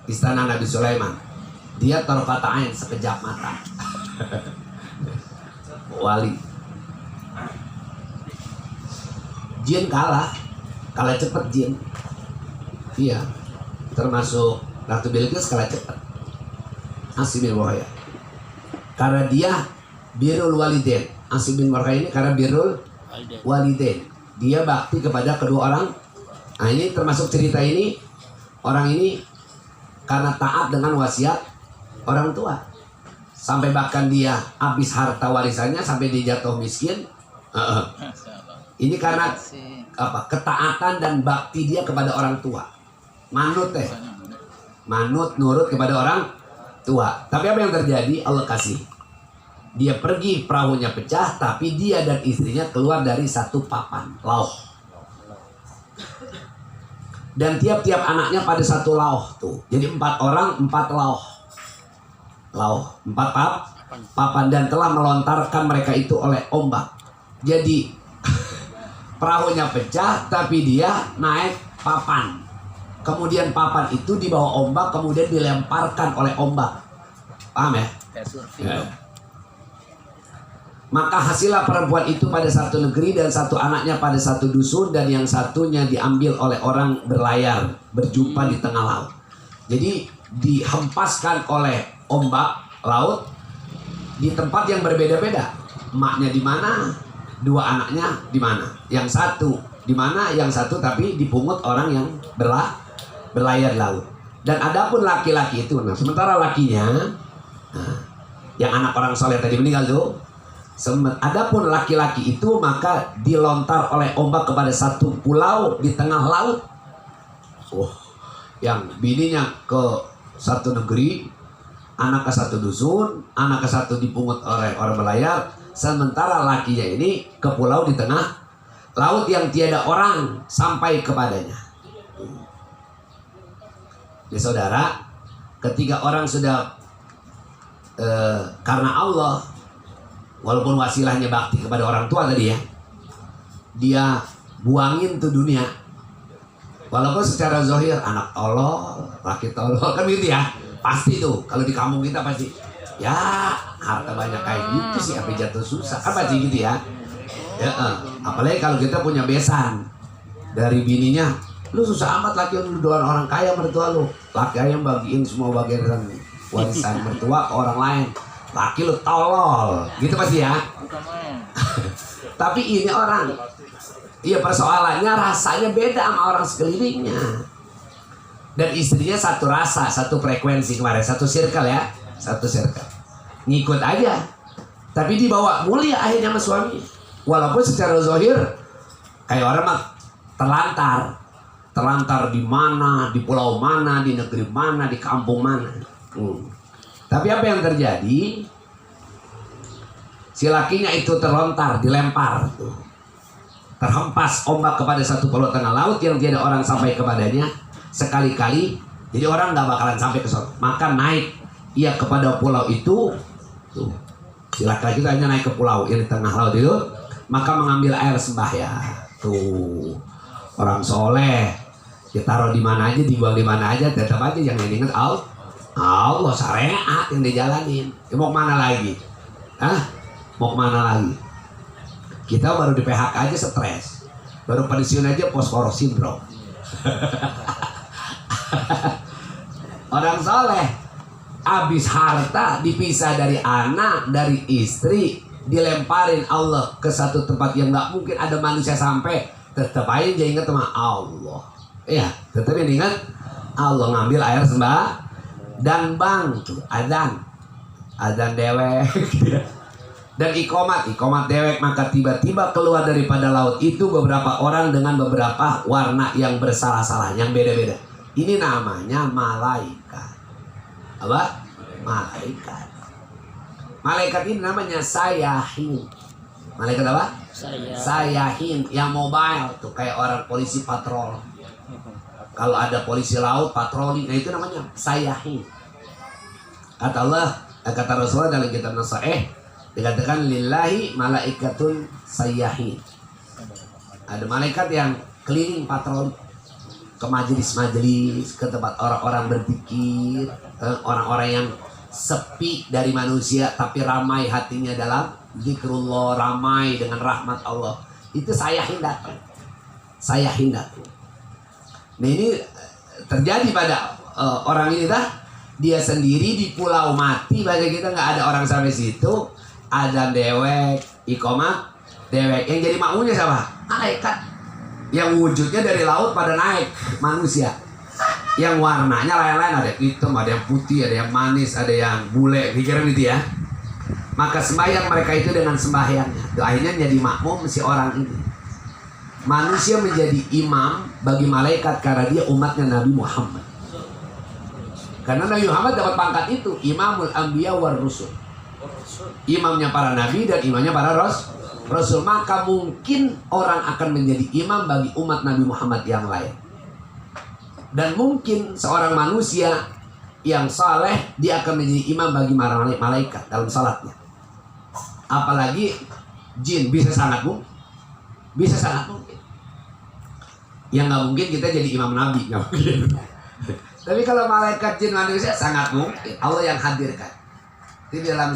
istana Nabi Sulaiman. Dia tarfatain, sekejap mata. Wali. Jin kalah cepet jin. Iya, termasuk Ratu Bilqis kalah cepet. Asim bin Wahya. Karena dia birrul walidain. Asim bin Wahya ini karena birrul walidain. Dia bakti kepada kedua orang. Nah ini termasuk cerita ini. Orang ini karena taat dengan wasiat orang tua. Sampai bahkan dia habis harta warisannya sampai dia jatuh miskin. Ini karena apa? Ketaatan dan bakti dia kepada orang tua. Manut nurut kepada orang tua. Tapi apa yang terjadi? Allah kasih. Dia pergi, perahunya pecah, tapi dia dan istrinya keluar dari satu papan lauh. Dan tiap-tiap anaknya pada satu lauh tuh. Jadi 4 orang 4 lauh. 4 papan, dan telah melontarkan mereka itu oleh ombak. Jadi perahunya pecah, tapi dia naik papan. Kemudian papan itu dibawa ombak, kemudian dilemparkan oleh ombak. Paham ya? Ya. Maka hasillah perempuan itu pada satu negeri dan satu anaknya pada satu dusun, dan yang satunya diambil oleh orang berlayar, berjumpa di tengah laut. Jadi dihempaskan oleh ombak laut di tempat yang berbeda-beda. Emaknya di mana, 2 anaknya di mana. Yang satu di mana, yang satu tapi dipungut orang yang berlayar laut. Dan adapun laki-laki itu, nah sementara lakinya, nah, yang anak orang soleh tadi meninggal tuh, adapun laki-laki itu maka dilontar oleh ombak kepada satu pulau di tengah laut. Yang bininya ke satu negeri, anak ke satu dusun, anak ke satu dipungut oleh orang berlayar, sementara lakinya ini ke pulau di tengah laut yang tiada orang sampai kepadanya. Ya saudara, ketika orang sudah karena Allah, walaupun wasilahnya bakti kepada orang tua tadi ya, dia buangin tuh dunia. Walaupun secara zahir anak tolol, laki tolol, kan gitu ya. Pasti tuh, kalau di kampung kita pasti, ya harta banyak kayak gitu sih, apa jatuh susah, kan pasti gitu ya. Apalagi kalau kita punya besan dari bininya, lu susah amat laki lu doan orang kaya mertua lu. Laki ayam bagiin semua bagian warisan mertua ke orang lain. Laki lu tolol, gitu pasti ya. Tapi ini orang, iya persoalannya rasanya beda sama orang sekelilingnya. Dan istrinya satu rasa, satu frekuensi kemarin, satu circle ya, satu circle. Ngikut aja. Tapi dibawa mulia akhirnya sama suami. Walaupun secara zahir kayak orang mah terlantar di mana, di pulau mana, di negeri mana, di kampung mana. Tapi apa yang terjadi? Si lakinya itu terlontar, dilempar tuh. Terhempas ombak kepada satu pulau tengah laut yang tiada orang sampai kepadanya. Sekali-kali, jadi orang nggak bakalan sampai ke sana. Maka naik ia kepada pulau itu. Tuh. Si laki-laki itu hanya naik ke pulau yang di tengah laut itu. Maka mengambil air sembahyang. Tuh. Orang soleh, ditaruh di mana aja, dibuang di mana aja, tetap aja yang diingat Allah syariat yang dijalanin. Ya, mau kemana lagi? Mau kemana lagi? Kita baru di PHK aja stres, baru pensiun aja post-corona syndrome. Orang soleh habis harta, dipisah dari anak, dari istri, dilemparin Allah ke satu tempat yang nggak mungkin ada manusia sampai. Tetap aja dia ingat sama Allah. Iya, tetap ingat Allah, ngambil air sembah dan bang tuh adzan dewek dan ikomat dewek. Maka tiba-tiba keluar daripada laut itu beberapa orang dengan beberapa warna yang bersalah-salah, yang beda-beda. Ini namanya malaikat. Apa? Malaikat ini namanya sayahin. Malaikat apa? Sayahin, yang mobile tuh, kayak orang polisi patrol. Kalau ada polisi laut patroli, nah itu namanya sayahin. Kata Allah, kata Rasulullah dalam kitab Nasaih, dikatakan lillahi malaikatun sayahin. Ada malaikat yang keliling patroli. ke majelis-majelis, ke tempat orang-orang berzikir, orang-orang yang sepi dari manusia tapi ramai hatinya dalam zikrullah, ramai dengan rahmat Allah. Itu saya hindari. Saya hindari. Nah ini terjadi pada orang ini dah. Dia sendiri di pulau mati, bahasa kita nggak ada orang sampai situ. Azan dewek, iqamah dewek. Yang jadi makmumnya siapa? Malaikat. Yang wujudnya dari laut pada naik manusia. Yang warnanya lain-lain, ada yang hitam, ada yang putih, ada yang manis, ada yang bule, pikiran gitu ya. Maka sembahyang mereka itu dengan sembahyangnya. Akhirnya jadi makmum si orang ini. Manusia menjadi imam bagi malaikat karena dia umatnya Nabi Muhammad. Karena Nabi Muhammad dapat pangkat itu, Imamul Anbiya war Rusul. Imamnya para nabi dan imamnya para rasul. Maka mungkin orang akan menjadi imam bagi umat Nabi Muhammad yang lain. Dan mungkin seorang manusia yang saleh dia akan menjadi imam bagi malaikat dalam salatnya. Apalagi jin, bisa sangat mungkin. Bisa sangat mungkin. Yang nggak mungkin kita jadi imam nabi, nggak mungkin. Tapi kalau malaikat jin manusia sangat mungkin Allah yang hadirkan. Di dalam